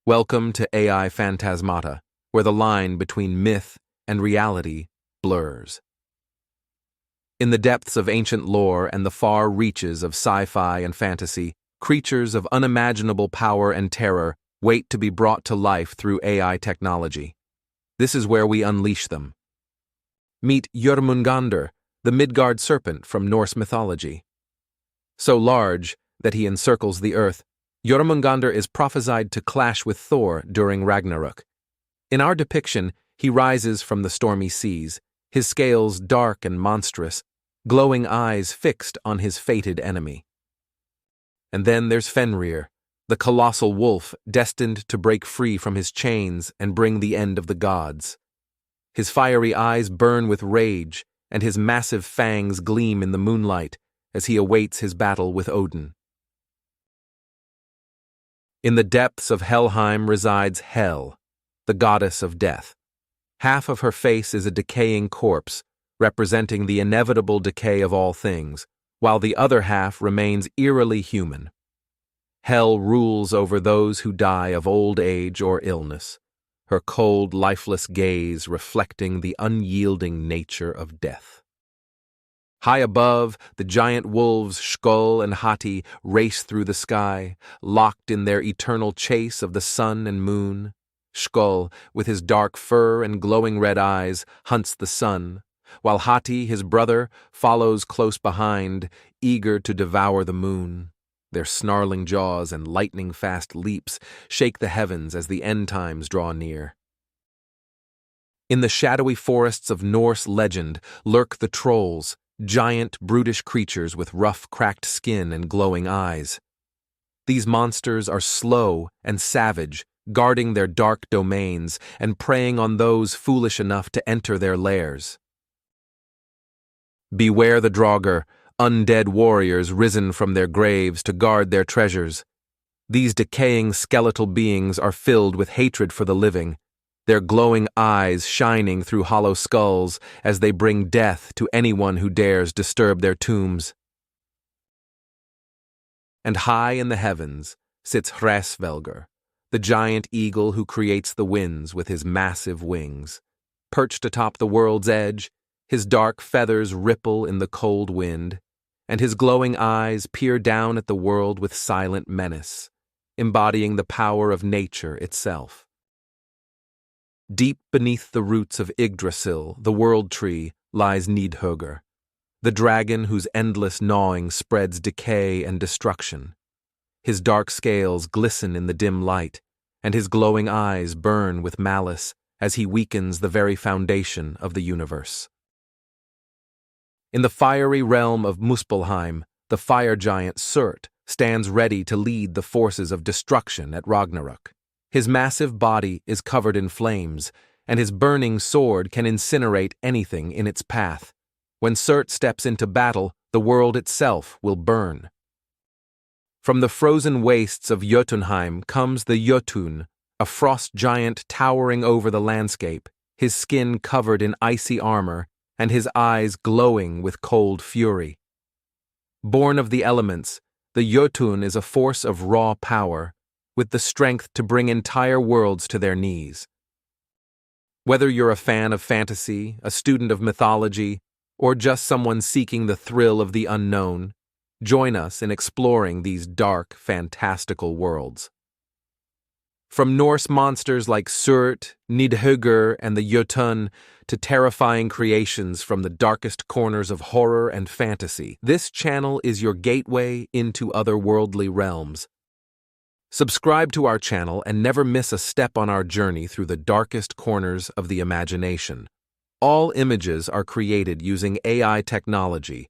Welcome to AI Phantasmata, where the line between myth and reality blurs. In the depths of ancient lore and the far reaches of sci-fi and fantasy, creatures of unimaginable power and terror wait to be brought to life through AI technology. This is where we unleash them. Meet Jörmungandr, the Midgard Serpent from Norse mythology. So large that he encircles the earth, Jörmungandr is prophesied to clash with Thor during Ragnarök. In our depiction, he rises from the stormy seas, his scales dark and monstrous, glowing eyes fixed on his fated enemy. And then there's Fenrir, the colossal wolf destined to break free from his chains and bring the end of the gods. His fiery eyes burn with rage, and his massive fangs gleam in the moonlight as he awaits his battle with Odin. In the depths of Helheim resides Hel, the goddess of death. Half of her face is a decaying corpse, representing the inevitable decay of all things, while the other half remains eerily human. Hel rules over those who die of old age or illness, her cold, lifeless gaze reflecting the unyielding nature of death. High above, the giant wolves Sköll and Hati race through the sky, locked in their eternal chase of the sun and moon. Sköll, with his dark fur and glowing red eyes, hunts the sun, while Hati, his brother, follows close behind, eager to devour the moon. Their snarling jaws and lightning-fast leaps shake the heavens as the end times draw near. In the shadowy forests of Norse legend lurk the trolls, giant, brutish creatures with rough, cracked skin and glowing eyes. These monsters are slow and savage, guarding their dark domains and preying on those foolish enough to enter their lairs. Beware the Draugr, undead warriors risen from their graves to guard their treasures. These decaying skeletal beings are filled with hatred for the living, their glowing eyes shining through hollow skulls as they bring death to anyone who dares disturb their tombs. And high in the heavens sits Hræsvelgr, the giant eagle who creates the winds with his massive wings. Perched atop the world's edge, his dark feathers ripple in the cold wind, and his glowing eyes peer down at the world with silent menace, embodying the power of nature itself. Deep beneath the roots of Yggdrasil, the world tree, lies Níðhöggr, the dragon whose endless gnawing spreads decay and destruction. His dark scales glisten in the dim light, and his glowing eyes burn with malice as he weakens the very foundation of the universe. In the fiery realm of Muspelheim, the fire giant Surt stands ready to lead the forces of destruction at Ragnarök. His massive body is covered in flames, and his burning sword can incinerate anything in its path. When Surt steps into battle, the world itself will burn. From the frozen wastes of Jötunheim comes the Jötunn, a frost giant towering over the landscape, his skin covered in icy armor, and his eyes glowing with cold fury. Born of the elements, the Jötunn is a force of raw power, with the strength to bring entire worlds to their knees. Whether you're a fan of fantasy, a student of mythology, or just someone seeking the thrill of the unknown, join us in exploring these dark, fantastical worlds. From Norse monsters like Surt, Níðhöggr, and the Jötunn, to terrifying creations from the darkest corners of horror and fantasy, this channel is your gateway into otherworldly realms. Subscribe to our channel and never miss a step on our journey through the darkest corners of the imagination. All images are created using AI technology,